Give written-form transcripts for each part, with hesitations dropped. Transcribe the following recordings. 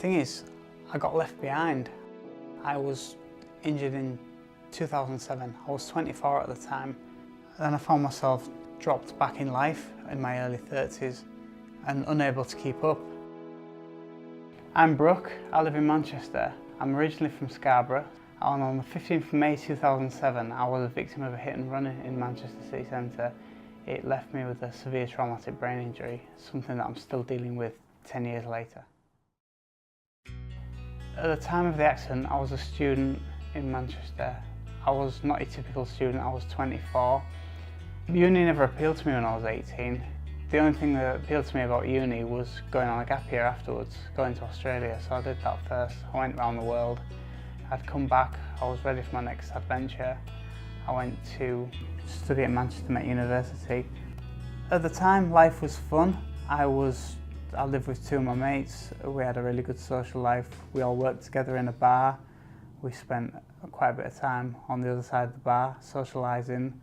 thing is, I got left behind. I was injured in 2007. I was 24 at the time. Then I found myself dropped back in life in my early 30s and unable to keep up. I'm Brooke. I live in Manchester. I'm originally from Scarborough. And on the 15th of May 2007, I was a victim of a hit and run in Manchester City Centre. It left me with a severe traumatic brain injury, something that I'm still dealing with 10 years later. At the time of the accident, I was a student in Manchester. I was not a typical student, I was 24. Uni never appealed to me when I was 18. The only thing that appealed to me about uni was going on a gap year afterwards, going to Australia, so I did that first. I went around the world. I'd come back, I was ready for my next adventure. I went to study at Manchester Met University. At the time, life was fun. I lived with two of my mates. We had a really good social life. We all worked together in a bar. We spent quite a bit of time on the other side of the bar, socialising.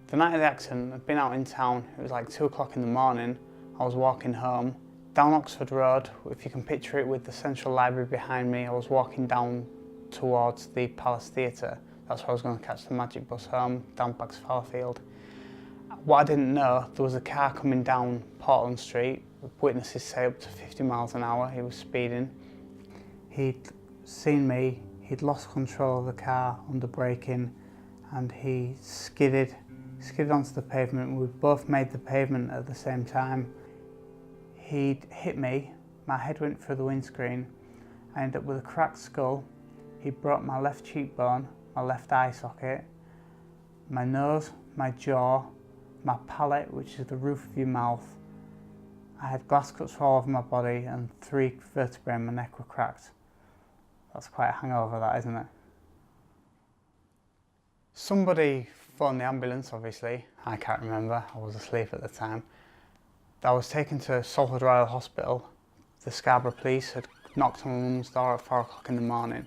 The night of the accident, I'd been out in town. It was like 2 o'clock in the morning. I was walking home down Oxford Road. If you can picture it with the Central Library behind me, I was walking down towards the Palace Theatre. That's where I was going to catch the Magic bus home, down Bags Fallowfield. What I didn't know, there was a car coming down Portland Street. Witnesses say up to 50 miles an hour. He was speeding. He'd seen me, he'd lost control of the car under braking, and he skidded onto the pavement. We both made the pavement at the same time. He'd hit me, my head went through the windscreen. I ended up with a cracked skull. He broke my left cheekbone, my left eye socket, my nose, my jaw, my palate, which is the roof of your mouth. I had glass cuts all over my body and 3 vertebrae in my neck were cracked. That's quite a hangover, that, isn't it? Somebody phoned the ambulance, obviously. I can't remember, I was asleep at the time. I was taken to Salford Royal Hospital. The Scarborough police had knocked on my mum's door at 4 o'clock in the morning.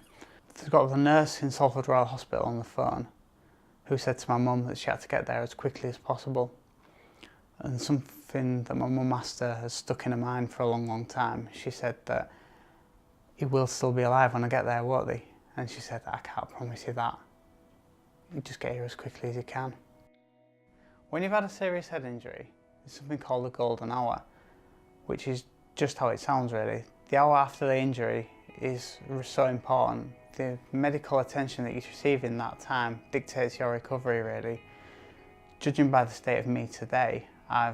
They got the nurse in Salford Royal Hospital on the phone, who said to my mum that she had to get there as quickly as possible. And something that my mum asked her has stuck in her mind for a long, long time. She said that he will still be alive when I get there, won't he? And she said, I can't promise you that. You just get here as quickly as you can. When you've had a serious head injury, there's something called the golden hour, which is just how it sounds really. The hour after the injury is so important. The medical attention that you receive in that time dictates your recovery really. Judging by the state of me today, I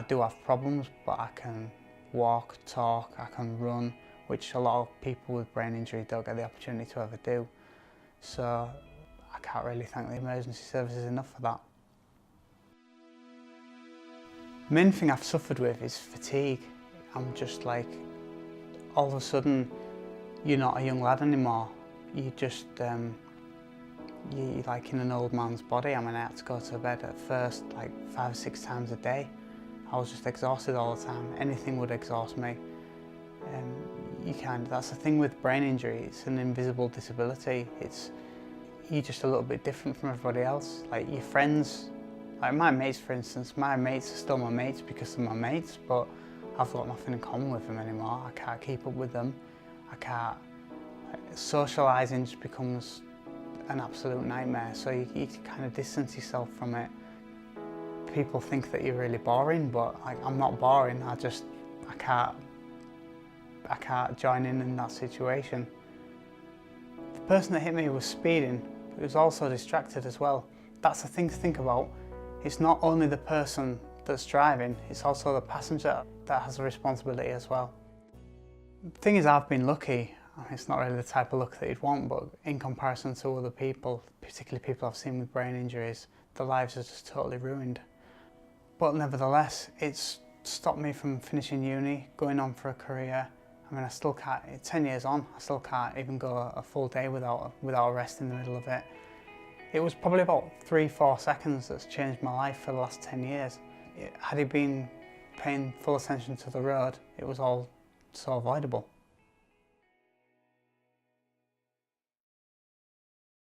do have problems, but I can walk, talk, I can run, which a lot of people with brain injury don't get the opportunity to ever do. So I can't really thank the emergency services enough for that. The main thing I've suffered with is fatigue. I'm just like, all of a sudden, you're not a young lad anymore. You just, you're like in an old man's body. I mean, I had to go to bed at first like 5 or 6 times a day. I was just exhausted all the time. Anything would exhaust me. That's the thing with brain injury. It's an invisible disability. You're just a little bit different from everybody else. Like your friends, like my mates for instance, my mates are still my mates because they're my mates, but I've got nothing in common with them anymore. I can't keep up with them. Socialising just becomes an absolute nightmare, so you kind of distance yourself from it. People think that you're really boring, but I'm not boring. I can't join in that situation. The person that hit me was speeding, but he was also distracted as well. That's the thing to think about. It's not only the person that's driving, it's also the passenger that has a responsibility as well. The thing is, I've been lucky. It's not really the type of luck that you'd want, but in comparison to other people, particularly people I've seen with brain injuries, their lives are just totally ruined. But nevertheless, it's stopped me from finishing uni, going on for a career. I mean, I still can't, 10 years on, I still can't even go a full day without a rest in the middle of it. It was probably about 3-4 seconds that's changed my life for the last 10 years. Had he been paying full attention to the road, it was all so avoidable.